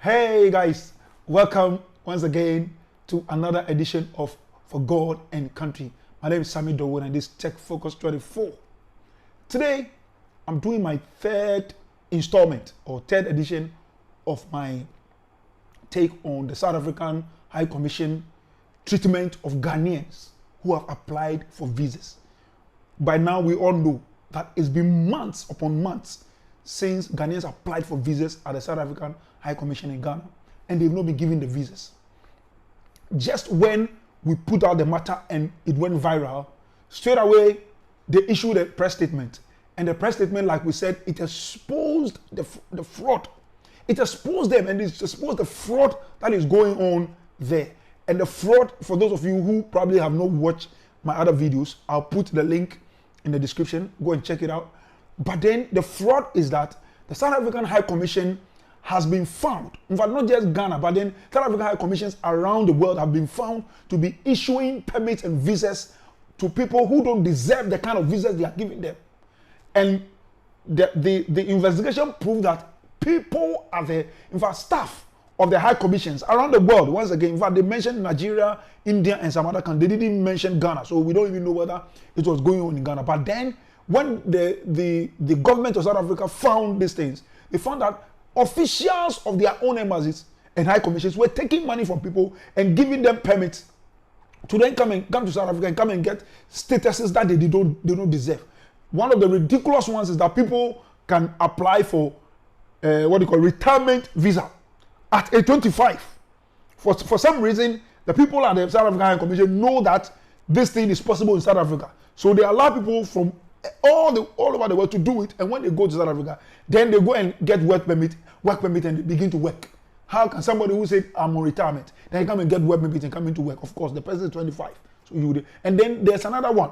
Hey guys, welcome once again to another edition of For God and Country. My name is Sammy Dowood and this is Tech Focus 24. Today, I'm doing my third installment or third edition of my take on the South African High Commission treatment of Ghanaians who have applied for visas. By now, we all know that it's been months upon months since Ghanaians applied for visas at the South African High Commission in Ghana, and they've not been given the visas. Just when we put out the matter and it went viral, straight away they issued a press statement. And the press statement, like we said, it exposed the fraud. It exposed them and it exposed the fraud that is going on there. And the fraud, for those of you who probably have not watched my other videos, I'll put the link in the description. Go and check it out. But then the fraud is that the South African High Commission has been found, in fact, not just Ghana, but then South African High Commissions around the world have been found to be issuing permits and visas to people who don't deserve the kind of visas they are giving them. And the investigation proved that people are in fact, staff of the High Commissions around the world, once again, in fact, they mentioned Nigeria, India, and some other countries. They didn't mention Ghana, so we don't even know whether it was going on in Ghana. But then, when the government of South Africa found these things, they found that officials of their own embassies and high commissions were taking money from people and giving them permits to then come to South Africa and come and get statuses that they don't deserve. One of the ridiculous ones is that people can apply for retirement visa at age 25. For some reason, the people at the South African High Commission know that this thing is possible in South Africa. So they allow people from all over the world to do it, and when they go to South Africa, then they go and get work permit, and they begin to work. How can somebody who said I'm on retirement, then come and get work permit and come into work? Of course, the person is 25. So you would, and then there's another one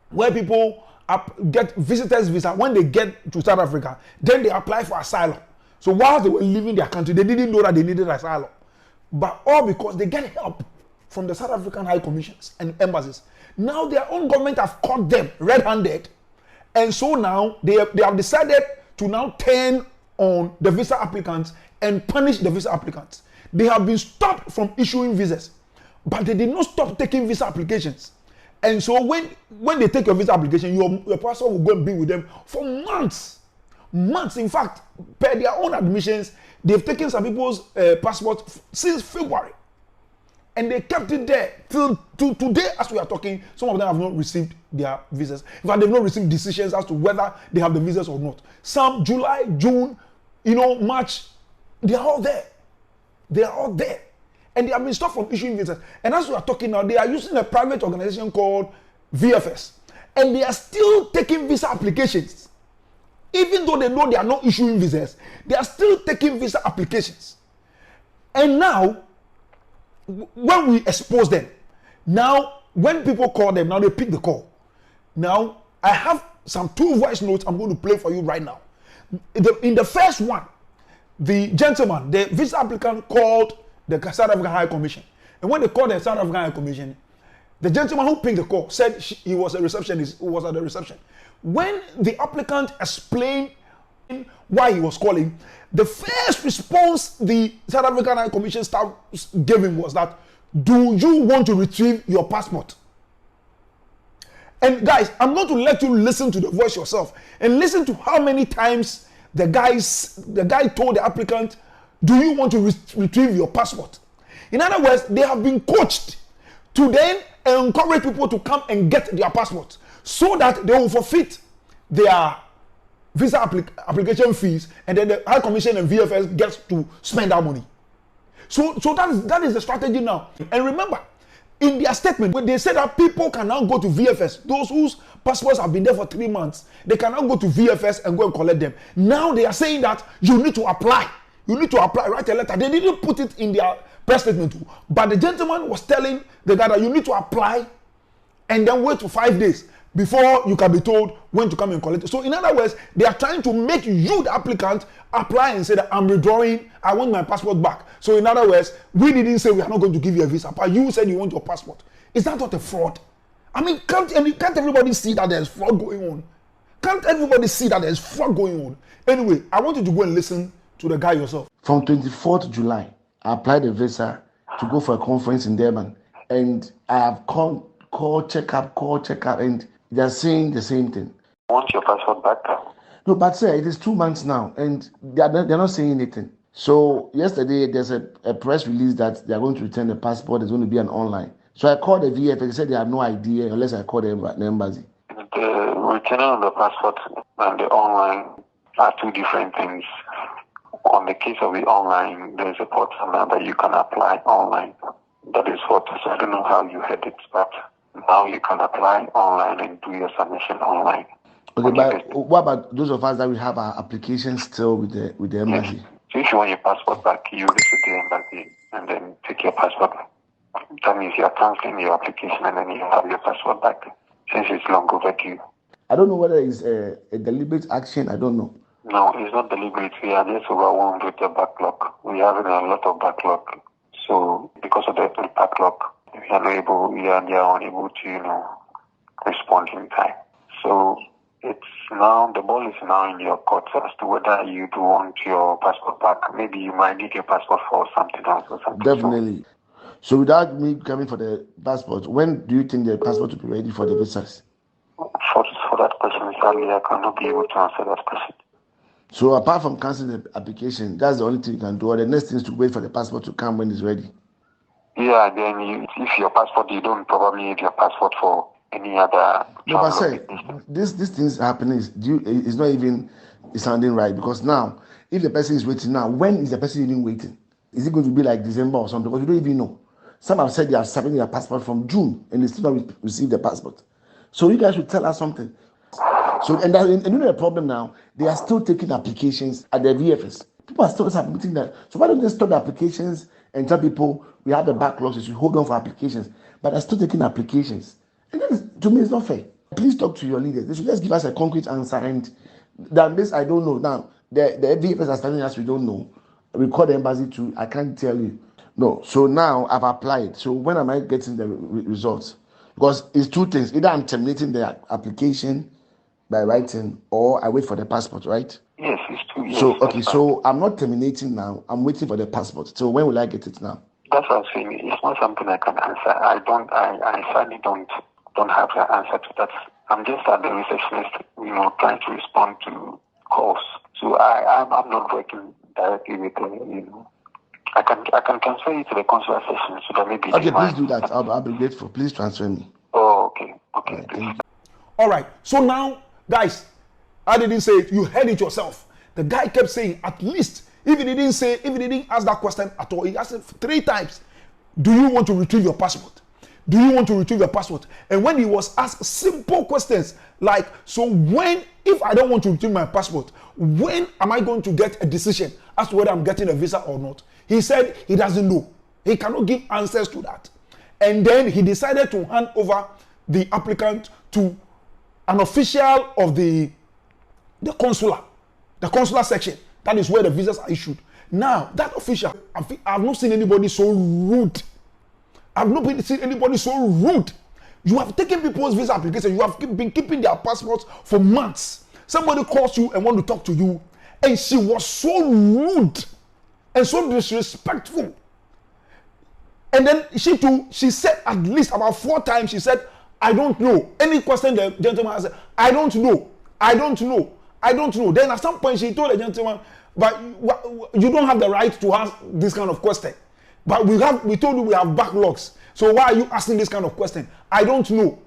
where people get visitors visa when they get to South Africa, then they apply for asylum. So while they were leaving their country, they didn't know that they needed asylum, but all because they get help from the South African High Commissions and embassies. Now their own government have caught them red-handed, and so now they have decided to now turn on the visa applicants and punish the visa applicants. They have been stopped from issuing visas, but they did not stop taking visa applications. And so when they take your visa application, your passport will go and be with them for months. Months. In fact, per their own admissions, they've taken some people's passports since February. And they kept it there till today as we are talking. Some of them have not received their visas. In fact, they've not received decisions as to whether they have the visas or not. Some July, June, March, they are all there. They are all there. And they have been stopped from issuing visas. And as we are talking now, they are using a private organization called VFS. And they are still taking visa applications. Even though they know they are not issuing visas, they are still taking visa applications. And now, when we expose them, now when people call them, now they pick the call. Now I have some 2 voice notes I'm going to play for you right now. In the first one, the gentleman, the visa applicant, called the South African High Commission, and when they called the South African High Commission, the gentleman who picked the call said he was a receptionist who was at the reception. When the applicant explained why he was calling, the first response the South African High Commission staff gave him was that, do you want to retrieve your passport? And guys, I'm going to let you listen to the voice yourself and listen to how many times the guy told the applicant, do you want to retrieve your passport? In other words, they have been coached to then encourage people to come and get their passports so that they will forfeit their visa application fees, and then the High Commission and VFS gets to spend that money. So that is the strategy now. And remember, in their statement, when they said that people can now go to VFS, those whose passports have been there for 3 months, they can now go to VFS and go and collect them. Now they are saying that you need to apply. You need to apply, write a letter. They didn't put it in their press statement too. But the gentleman was telling the guy that you need to apply and then wait for 5 days before you can be told when to come and collect it. So in other words, they are trying to make you, the applicant, apply and say that I'm withdrawing, I want my passport back. So in other words, we didn't say we are not going to give you a visa, but you said you want your passport. Is that not a fraud? I mean, can't everybody see that there's fraud going on? Can't everybody see that there's fraud going on? Anyway, I want you to go and listen to the guy yourself? From 24th July, I applied a visa to go for a conference in Durban. And I have call, check up, and they're saying the same thing. Want your passport back? No, but sir, it is 2 months now, and they're not saying anything. So yesterday, there's a press release that they're going to return the passport. There's going to be an online. So I called the VFS. They said they have no idea unless I call the embassy. The returning of the passport and the online are two different things. On the case of the online, there's a portal now that you can apply online. That is what, so I don't know how you had it, but now you can apply online and do your submission online. Okay, but what about those of us that we have our applications still with the embassy? Yes. So if you want your passport back, you visit the embassy and then take your passport back. That means you are cancelling your application and then you have your passport back since it's long overdue. I don't know whether it's a deliberate action. I don't know. No, it's not deliberate. We are just overwhelmed with the backlog. We have a lot of backlog. So because of the backlog, we are unable to, respond in time. So it's now, the ball is now in your court as to whether you do want your passport back. Maybe you might need your passport for something else or something. Definitely. So without me coming for the passport, when do you think the passport will be ready for the visas? For that question, sadly, I cannot be able to answer that question. So apart from cancelling the application, that's the only thing you can do. Or the next thing is to wait for the passport to come when it's ready. Yeah, then if your passport, you don't probably need your passport for any other. No, but say this thing's happening is not even sounding right, because now if the person is waiting now, when is the person even waiting? Is it going to be like December or something? Because you don't even know. Some have said they are submitting their passport from June and they still not received the passport. So you guys should tell us something. So and the problem now, they are still taking applications at the VFS. People are still submitting that. So why don't they stop the applications and tell people we have the backlogs, you should hold on for applications, but they're still taking applications. And that is, to me, it's not fair. Please talk to your leaders. They should just give us a concrete answer. And than this, I don't know. Now the VFS are telling us we don't know. We call the embassy too. I can't tell you. No. So now I've applied. So when am I getting the results? Because it's two things. Either I'm terminating the application by writing, or I wait for the passport, right? Yes, it's true. Yes, so okay, so I'm not terminating now. I'm waiting for the passport. So when will I get it now? That's what I'm saying. It's not something I can answer. I sadly don't have the answer to that. I'm just at the receptionist, trying to respond to calls. So I'm not working directly with I can transfer you to the consular session so that maybe. Okay, please do that. I'll be grateful. Please transfer me. Oh, okay. Right, all right. So now, guys, I didn't say it. You heard it yourself. The guy kept saying, at least, if he didn't ask that question at all, he asked it 3 times. Do you want to retrieve your passport? Do you want to retrieve your passport? And when he was asked simple questions like, so if I don't want to retrieve my passport, when am I going to get a decision as to whether I'm getting a visa or not? He said he doesn't know. He cannot give answers to that. And then he decided to hand over the applicant to an official of the consular section. That is where the visas are issued. Now, that official, I've not seen anybody so rude. I've not seen anybody so rude. You have taken people's visa application. You have been keeping their passports for months. Somebody calls you and want to talk to you, and she was so rude and so disrespectful. And then she said at least about 4 times, she said, I don't know. Any question the gentleman asked, I don't know. Then at some point she told the gentleman, but you don't have the right to ask this kind of question. But we told you we have backlogs. So why are you asking this kind of question? I don't know.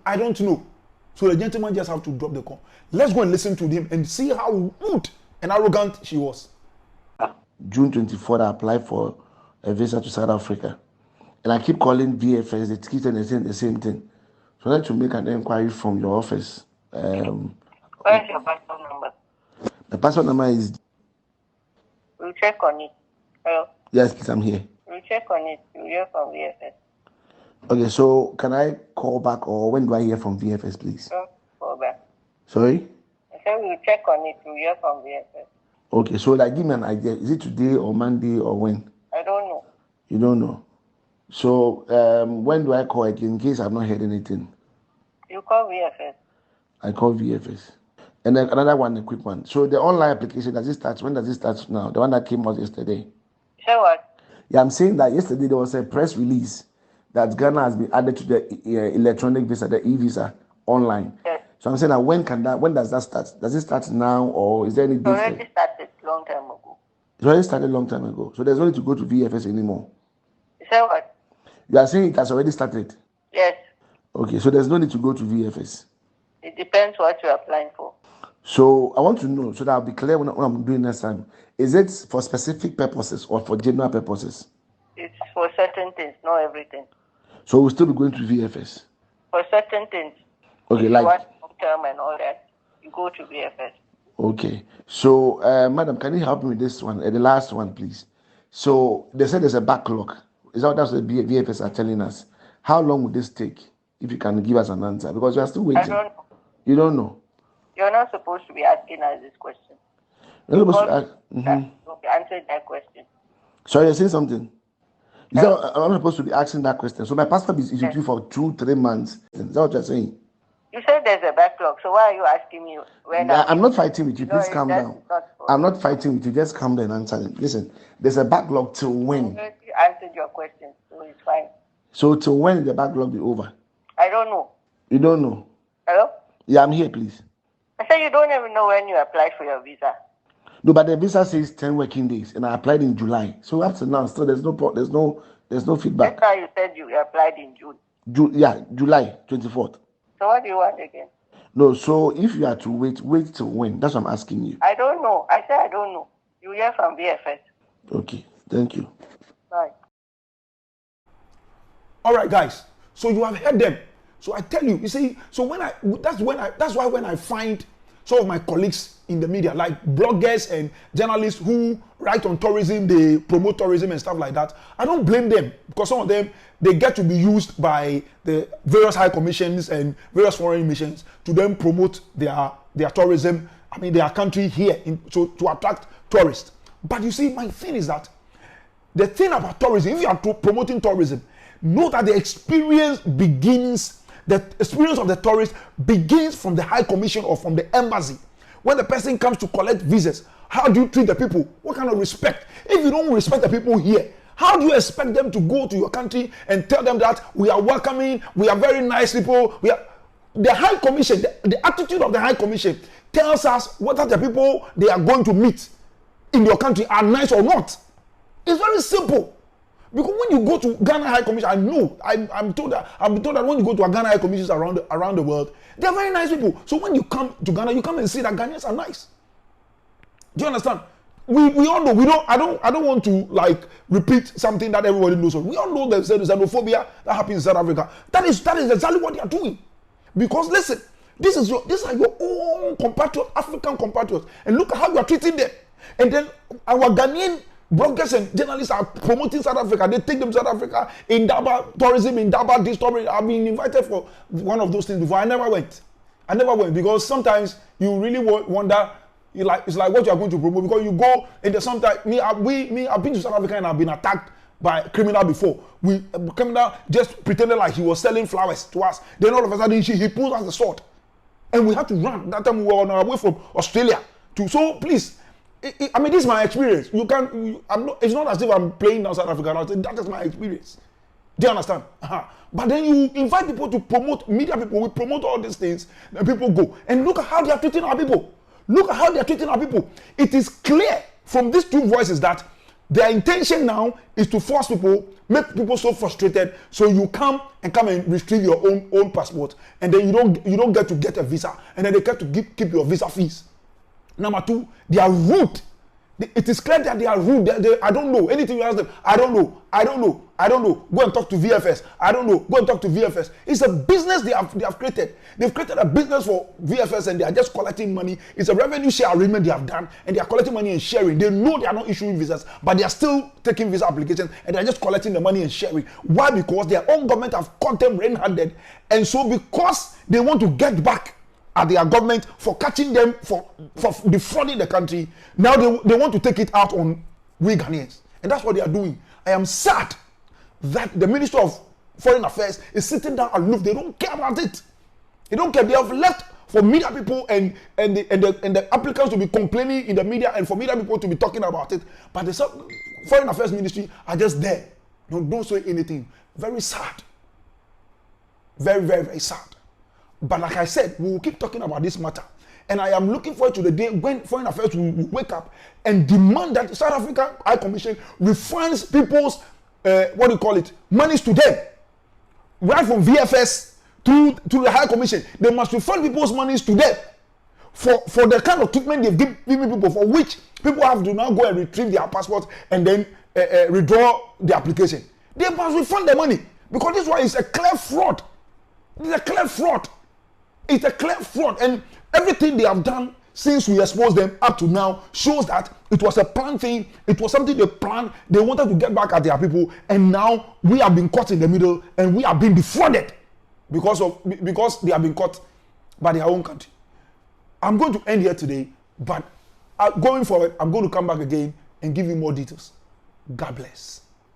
So the gentleman just have to drop the call. Let's go and listen to him and see how rude and arrogant she was. June 24th, I applied for a visa to South Africa. And I keep calling VFS, they keep saying the same thing. So I'd like to make an inquiry from your office. Where's your passport number? The passport number is... We'll check on it. Hello? Yes, please, I'm here. We'll check on it. We'll hear from VFS. Okay, so can I call back, or when do I hear from VFS, please? Call back. Sorry? I said we'll check on it. We'll hear from VFS. Okay, so give me an idea. Is it today or Monday or when? I don't know. You don't know? So when do I call again in case I've not heard anything? You call VFS. I call VFS. And then another one, a quick one. So the online application, does it start? When does it start now? The one that came out yesterday. Say what? Yeah, I'm saying that yesterday there was a press release that Ghana has been added to the electronic visa, the e-visa, online. Yes. So I'm saying that when does that start? Does it start now, or is there any It date? already started long time ago. It already started a long time ago. So there's no need to go to VFS anymore. Say what? You are saying it has already started. Yes. Okay, so there's no need to go to VFS. It depends what you're applying for. So I want to know, so that I'll be clear when I'm doing next time. Is it for specific purposes or for general purposes? It's for certain things, not everything. So we'll still be going to VFS. For certain things. Okay, If you like want long term and all that, you go to VFS. okay. So madam, can you help me with this one? The last one, please. So they said there's a backlog. Is that what that's what the VFS are telling us? How long would this take? If you can give us an answer, because we are still waiting. I don't know. You don't know. You're not supposed to be asking us this question. You're not supposed to ask. You answered that question. Sorry, you're saying something. You said I'm not supposed to be asking that question. So my passport is with you for 2-3 months. Is that what you're saying? You said there's a backlog, so why are you asking me when I'm not fighting with you. No, Please calm that's down. not for- I'm not fighting with you. Just calm down and answer it. Listen, there's a backlog till when? You answered your question, so it's fine. So till when will the backlog be over? I don't know. You don't know? Hello? Yeah, I'm here, please. I said you don't even know when you applied for your visa. No, but the visa says 10 working days, and I applied in July. So up to now, still there's no feedback. That's why you said you applied in June. July 24th. So what do you want again? No, so if you are to wait till when? That's what I'm asking you. I don't know. I said I don't know. You hear from VFS. Okay, thank you. Bye. All right, guys. So you have heard them. So I tell you, you see, so that's why when I find some of my colleagues in the media, like bloggers and journalists who write on tourism, they promote tourism and stuff like that, I don't blame them, because some of them, they get to be used by the various high commissions and various foreign missions to then promote their tourism, their country here, to attract tourists. But you see, my thing is that the thing about tourism, if you are promoting tourism, know that the experience of the tourist begins from the High Commission or from the embassy. When the person comes to collect visas, how do you treat the people? What kind of respect? If you don't respect the people here, how do you expect them to go to your country and tell them that we are welcoming, we are very nice people? The High Commission, the attitude of the High Commission tells us whether the people they are going to meet in your country are nice or not. It's very simple. Because when you go to Ghana High Commission, I know, I'm told that when you go to a Ghana High Commissions around the world, they're very nice people. So when you come to Ghana, you come and see that Ghanaians are nice. Do you understand? We all know. I don't want to like repeat something that everybody knows. We all know there's xenophobia that happens in South Africa. That is exactly what they are doing. Because listen, these are your own compatriots, African compatriots, and look at how you are treating them. And then our Ghanaian bloggers and journalists are promoting South Africa. They take them to South Africa in Daba tourism, in Daba this tourism. I've been invited for one of those things before. I never went because sometimes you really wonder. It's like what you are going to promote, because you go and there's sometimes I've been to South Africa and I've been attacked by a criminal before. Criminal just pretended like he was selling flowers to us. Then all of a sudden he pulls us the sword, and we had to run. That time we were on our way from Australia to. So please. This is my experience. It's not as if I'm playing now South Africa. That is my experience. Do you understand? But then you invite people to promote, media people, we promote all these things, and people go. And look at how they are treating our people. It is clear from these two voices that their intention now is to force people, make people so frustrated, so you come and retrieve your own passport, and then you don't get a visa, and then they get to keep your visa fees. Number two, they are rude. It is clear that they are rude. I don't know. Anything you ask them, I don't know. Go and talk to VFS. I don't know. Go and talk to VFS. It's a business they have created. They've created a business for VFS and they are just collecting money. It's a revenue share agreement they have done, and they are collecting money and sharing. They know they are not issuing visas, but they are still taking visa applications and they are just collecting the money and sharing. Why? Because their own government have caught them red-handed, and so because they want to get back at their government for catching them for defrauding the country, now they want to take it out on we Ghanaians, and that's what they are doing. I am sad that the Minister of Foreign Affairs is sitting down aloof. They don't care about it. They don't care. They have left for media people and the applicants to be complaining in the media and for media people to be talking about it. But the Foreign Affairs Ministry are just there. Don't say anything. Very sad. Very, very, very sad. But like I said, we will keep talking about this matter. And I am looking forward to the day when Foreign Affairs will wake up and demand that the South African High Commission refunds people's, monies to them. Right from VFS to the High Commission. They must refund people's monies to them for the kind of treatment they've given people, for which people have to now go and retrieve their passports and then withdraw the application. They must refund the money because this one is a clear fraud. It's a clear fraud. It's a clear fraud. And everything they have done since we exposed them up to now shows that it was a planned thing. It was something they planned. They wanted to get back at their people. And now we have been caught in the middle and we have been defrauded because they have been caught by their own country. I'm going to end here today, but going forward, I'm going to come back again and give you more details. God bless.